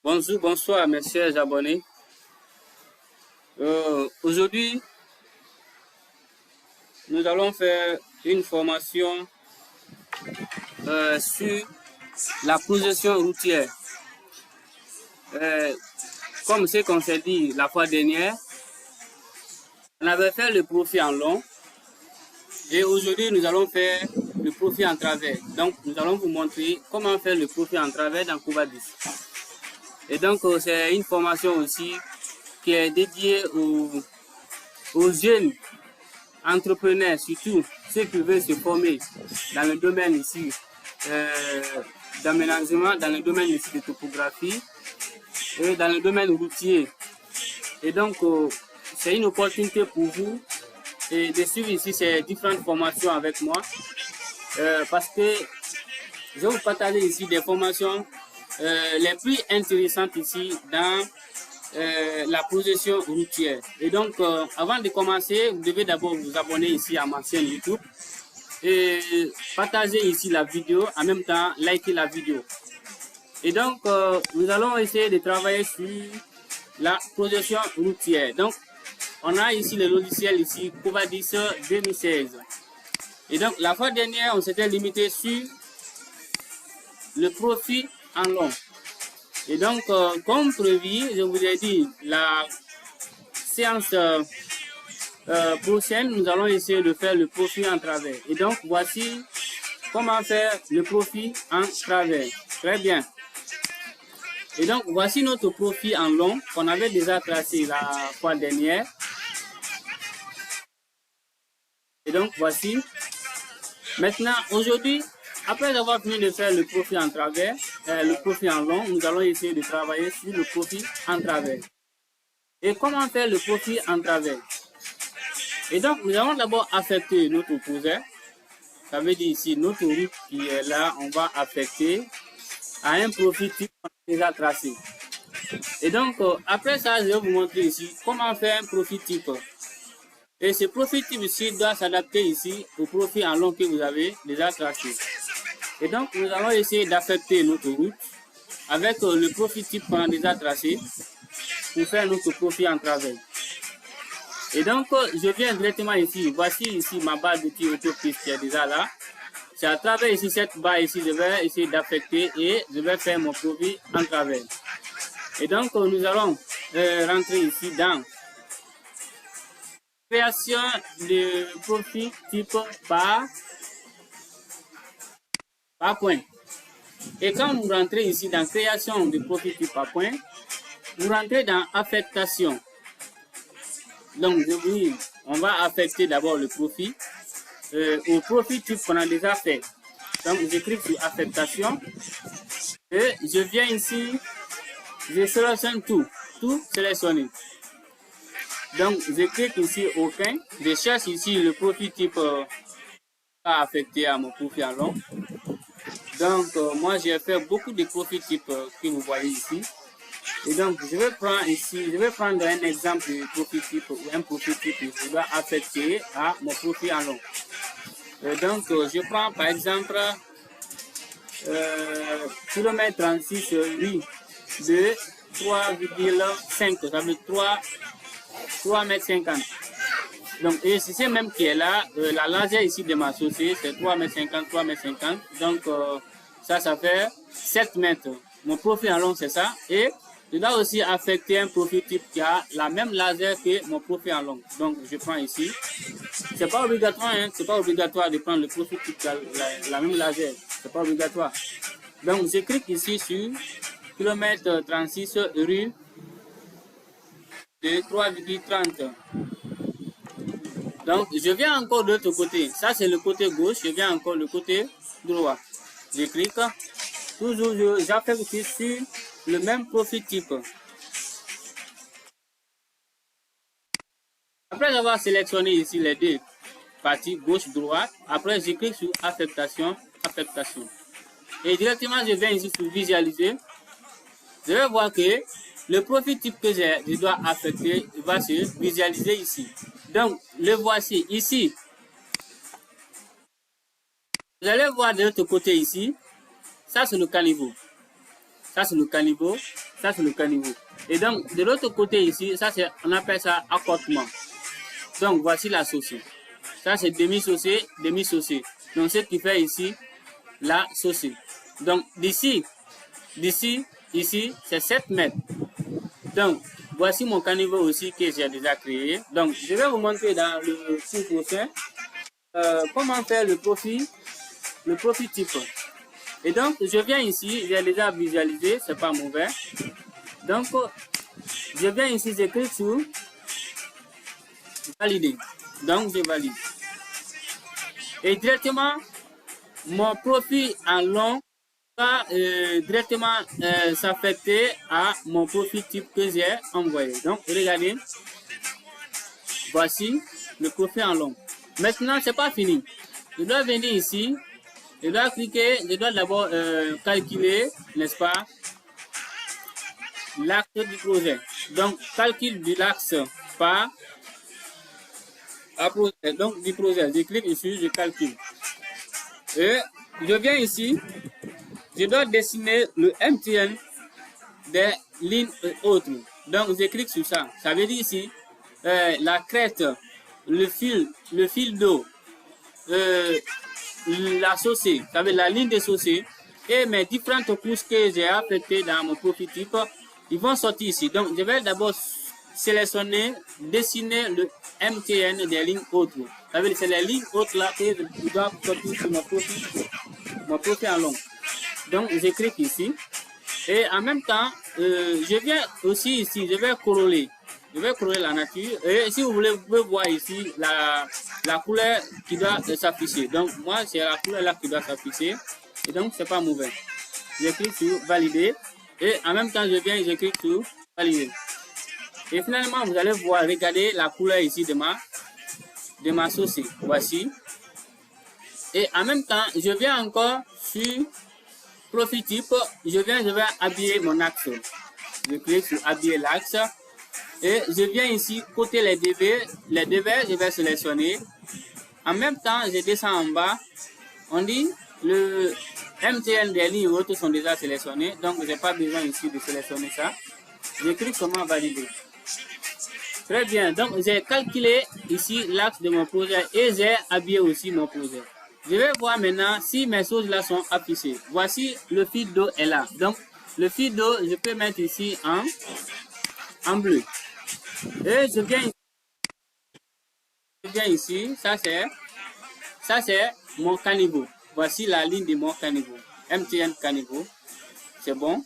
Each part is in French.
Bonjour, bonsoir mes chers abonnés. Aujourd'hui, nous allons faire une formation sur la projection routière. Comme ce qu'on s'est dit la fois dernière, on avait fait le profil en long et aujourd'hui nous allons faire le profil en travers. Donc nous allons vous montrer comment faire le profil en travers dans Covadis. Et donc c'est une formation aussi qui est dédiée aux jeunes entrepreneurs, surtout ceux qui veulent se former dans le domaine ici d'aménagement, dans le domaine ici de topographie et dans le domaine routier. Et donc, c'est une opportunité pour vous de suivre ici ces différentes formations avec moi parce que je vais vous partager ici des formations les plus intéressantes ici dans la projection routière. Et donc, avant de commencer, vous devez d'abord vous abonner ici à ma chaîne YouTube et partager ici la vidéo, en même temps, liker la vidéo. Et donc, nous allons essayer de travailler sur la projection routière. Donc, on a ici le logiciel ici, Covadis 2016. Et donc, la fois dernière, on s'était limité sur le profil en long. Et donc, comme prévu, je vous ai dit, la séance prochaine, nous allons essayer de faire le profil en travers. Et donc, voici comment faire le profil en travers. Très bien. Et donc, voici notre profil en long qu'on avait déjà tracé la fois dernière. Et donc, voici. Maintenant, aujourd'hui, après avoir fini de faire le profil en travers, le profil en long, nous allons essayer de travailler sur le profil en travers. Et comment faire le profil en travers? Et donc, nous allons d'abord affecter notre opposé. Ça veut dire ici, notre route qui est là, on va affecter à un profil type qu'on a déjà tracé. Et donc, après ça, je vais vous montrer ici comment faire un profil type. Et ce profil type ici doit s'adapter ici au profil en long que vous avez déjà tracé. Et donc, nous allons essayer d'affecter notre route avec le profil type qu'on a déjà tracé pour faire notre profil en travers. Et donc, je viens directement ici. Voici ici ma barre d'outils autopiste qui est déjà là. C'est à travers ici cette barre ici, je vais essayer d'affecter et je vais faire mon profil en travers. Et donc, nous allons rentrer ici dans création de profil type par point. Et quand vous rentrez ici dans création de profil type par point, vous rentrez dans affectation. Donc, je vous dis, on va affecter d'abord le profil au profil type qu'on a déjà fait. Donc, je clique sur affectation et je viens ici, je sélectionne tout sélectionné. Donc, je clique ici aucun, je cherche ici le profil type à affecter à mon profil en long. Donc, moi, j'ai fait beaucoup de profils types que vous voyez ici. Et donc, je vais prendre ici, je vais prendre un exemple de profil type ou un profil type que je dois affecter à mon profil en long. Donc, je prends par exemple km 36 rue de 3,5, ça veut dire 3,50 m. Donc, et c'est ce même qui est là, la largeur ici de ma chaussée, c'est 3,50 m, 3,50 m. Donc, ça fait 7 mètres. Mon profil en long, c'est ça. Et je dois aussi affecter un profil type qui a la même largeur que mon profil en long. Donc, je prends ici. C'est pas obligatoire, hein, c'est pas obligatoire de prendre le profil type qui a la même largeur. C'est pas obligatoire. Donc, je clique ici sur km 36 rue de 3,30. Donc, je viens encore de l'autre côté. Ça, c'est le côté gauche. Je viens encore le côté droit. Je clique. Toujours, j'affecte sur le même profil type. Après avoir sélectionné ici les deux parties, gauche-droite, après, je clique sur affectation, affectation. Et directement, je viens ici sur visualiser. Je vais voir que le profil type que je dois affecter va se visualiser ici. Donc, le voici ici. Vous allez voir de l'autre côté ici. Ça, c'est le caniveau. Ça, c'est le caniveau. Ça, c'est le caniveau. Et donc, de l'autre côté ici, ça, c'est, on appelle ça accotement. Donc, voici la saucée. Ça, c'est demi-saucée, demi-saucée. Donc, ce qui fait ici, la saucée. Donc, d'ici, ici, c'est 7 mètres. Donc, voici mon caniveau aussi que j'ai déjà créé. Donc, je vais vous montrer dans le cours prochain comment faire le profil type. Et donc, je viens ici, j'ai déjà visualisé, c'est pas mauvais. Donc, je viens ici, j'écris sur valider. Donc, je valide. Et directement, mon profil en long va directement s'affecter à mon profil type que j'ai envoyé. Donc, regardez. Voici le profil en long. Maintenant, c'est pas fini. Je dois venir ici. Je dois cliquer. Je dois d'abord calculer, n'est-ce pas, l'axe du projet. Donc, calcul de l'axe par projet. Donc, du projet. Je clique ici, je calcule. Et je viens ici. Je dois dessiner le MTN des lignes autres. Donc, je clique sur ça. Ça veut dire ici, la crête, le fil d'eau, la saucée, ça veut dire la ligne de saucée, et mes différentes couches que j'ai affectées dans mon profil type, ils vont sortir ici. Donc, je vais d'abord sélectionner, dessiner le MTN des lignes autres. Ça veut dire c'est les lignes autres là que je dois sortir sur mon profil en long. Donc, je clique ici. Et en même temps, je viens aussi ici, je vais coroller. Je vais coroller la nature. Et si vous voulez, vous pouvez voir ici la couleur qui doit s'afficher. Donc, moi, c'est la couleur là qui doit s'afficher. Et donc, c'est pas mauvais. Je clique sur valider. Et en même temps, je viens, je clique sur valider. Et finalement, vous allez voir, regardez la couleur ici de ma sauce. Voici. Et en même temps, je viens encore sur profil type. Je vais habiller mon axe. Je clique sur habiller l'axe. Et je viens ici, côté les devers, je vais sélectionner. En même temps, je descends en bas. On dit le MTN des lignes autres sont déjà sélectionnés. Donc, je n'ai pas besoin ici de sélectionner ça. Je clique sur valider. Très bien. Donc, j'ai calculé ici l'axe de mon projet et j'ai habillé aussi mon projet. Je vais voir maintenant si mes choses là sont affichées. Voici le fil d'eau est là. Donc, le fil d'eau, je peux mettre ici en bleu. Et je viens ici, ça c'est mon caniveau. Voici la ligne de mon caniveau. MTN caniveau. C'est bon.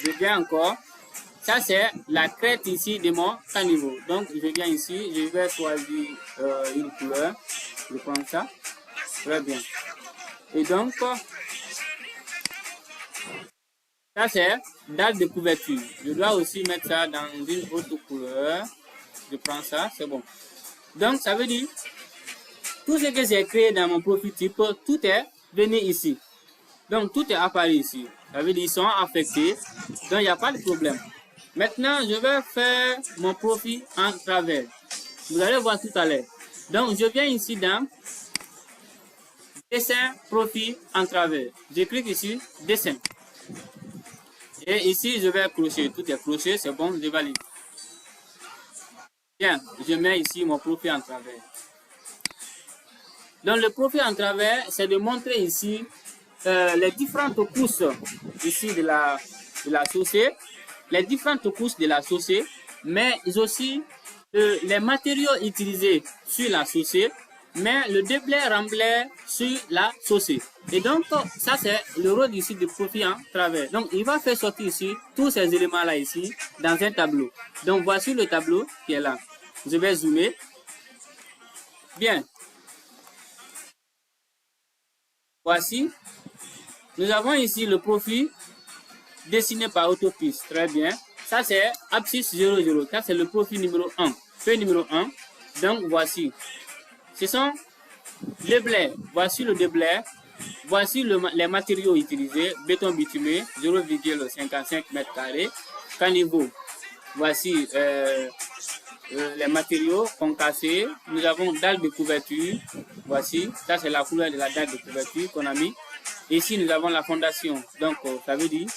Je viens encore. Ça c'est la crête ici de mon caniveau. Donc je viens ici, je vais choisir une couleur. Je prends ça. Très bien. Et donc, ça c'est date de couverture. Je dois aussi mettre ça dans une autre couleur. Je prends ça, c'est bon. Donc ça veut dire, tout ce que j'ai créé dans mon profil type, tout est venu ici. Donc tout est apparu ici. Ça veut dire ils sont affectés. Donc il n'y a pas de problème. Maintenant, je vais faire mon profil en travers. Vous allez voir tout à l'heure. Donc je viens ici dans dessin, profil en travers. Je clique ici, dessin. Et ici, je vais accrocher. Tout est accroché, c'est bon, je valide. Bien, je mets ici mon profil en travers. Donc, le profil en travers, c'est de montrer ici les différentes couches ici de la chaussée, les différentes couches de la chaussée, mais aussi les matériaux utilisés sur la chaussée, mais le déblai remblai sur la chaussée. Et donc, ça c'est le rôle ici du profil en travers. Donc, il va faire sortir ici tous ces éléments-là ici dans un tableau. Donc, voici le tableau qui est là. Je vais zoomer. Bien. Voici. Nous avons ici le profil dessiné par Autopiste. Très bien. Ça c'est Abscisse 00. Ça c'est le profil numéro 1. Feuille numéro 1. Donc, voici. Ce sont les blés. Voici le déblai. Voici les matériaux utilisés. Béton bitumé, 0,55 m². Caniveau. Voici les matériaux concassés. Nous avons dalle de couverture. Voici. Ça, c'est la couleur de la dalle de couverture qu'on a mis. Ici, nous avons la fondation. Donc, ça veut dire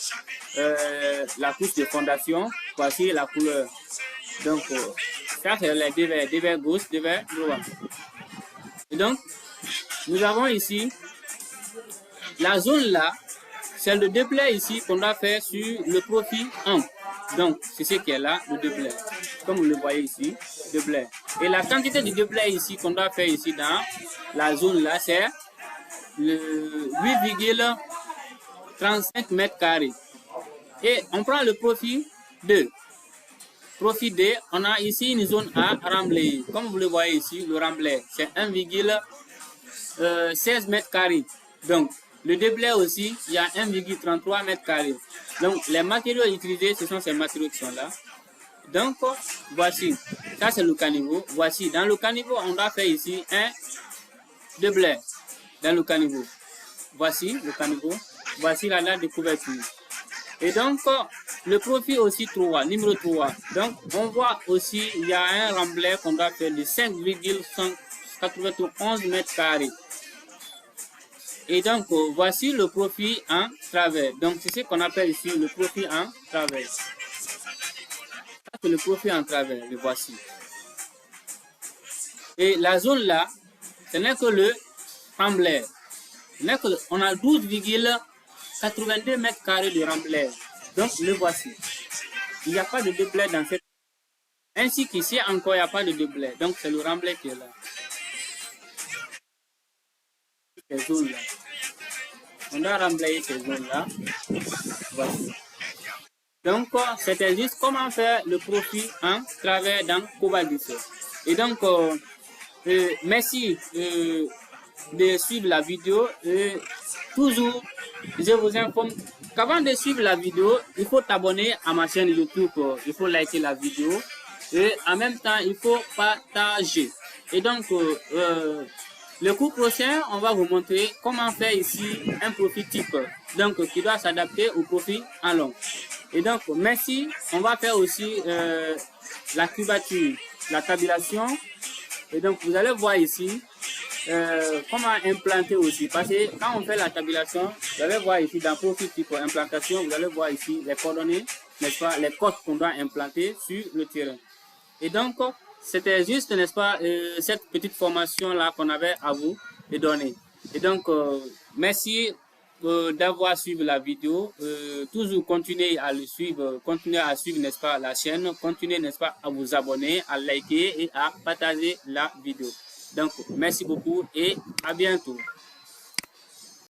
la couche de fondation. Voici la couleur. Donc, ça, c'est les deux vers gauche, deux vers droit. Et donc, nous avons ici la zone là, c'est le déblai ici qu'on doit faire sur le profil ample. Donc, c'est ce qui est là, le déblai. Comme vous le voyez ici, déblai. Et la quantité de déblai ici qu'on doit faire ici dans la zone là, c'est le 8,35 mètres carrés. Et on prend le profil 2. Profil 2, on a ici une zone A remblai. Comme vous le voyez ici, le remblai, c'est 1,16 mètres carrés. Donc, le déblai aussi, il y a 1,33 mètres carrés. Donc, les matériaux utilisés, ce sont ces matériaux qui sont là. Donc, voici, ça c'est le caniveau. Voici, dans le caniveau, on doit faire ici un déblai. Dans le caniveau. Voici le caniveau. Voici la date de couverture. Et donc, le profil aussi 3, numéro 3. Donc, on voit aussi, il y a un remblai qu'on doit faire de 5,91 mètres carrés. Et donc, voici le profil en travers. Donc, c'est ce qu'on appelle ici le profil en travers. Ça, c'est le profil en travers, le voici. Et la zone là, ce n'est que le remblai. On a 12,82 mètres carrés de remblai. Donc, le voici. Il n'y a pas de déblai dans cette. Ainsi qu'ici, encore, il n'y a pas de déblai. Donc, c'est le remblai qui est là. Ces zones-là. On doit remblayer ces zones-là. Voici. Donc, c'était juste comment faire le profil en travers dans Cobalt 17. Et donc, merci de suivre la vidéo. Toujours, je vous informe qu'avant de suivre la vidéo, il faut t'abonner à ma chaîne YouTube. Il faut liker la vidéo. Et en même temps, il faut partager. Et donc, le cours prochain, on va vous montrer comment faire ici un profil type. Donc, qui doit s'adapter au profil en long. Et donc, merci. On va faire aussi la cubature, la tabulation. Et donc, vous allez voir ici comment implanter aussi. Parce que quand on fait la tabulation, vous allez voir ici dans profil type implantation, vous allez voir ici les coordonnées, n'est-ce pas, les codes qu'on doit implanter sur le terrain. Et donc, c'était juste, n'est-ce pas, cette petite formation-là qu'on avait à vous donner. Et donc, merci d'avoir suivi la vidéo. Toujours continuez à le suivre, n'est-ce pas, la chaîne. Continuez, n'est-ce pas, à vous abonner, à liker et à partager la vidéo. Donc, merci beaucoup et à bientôt.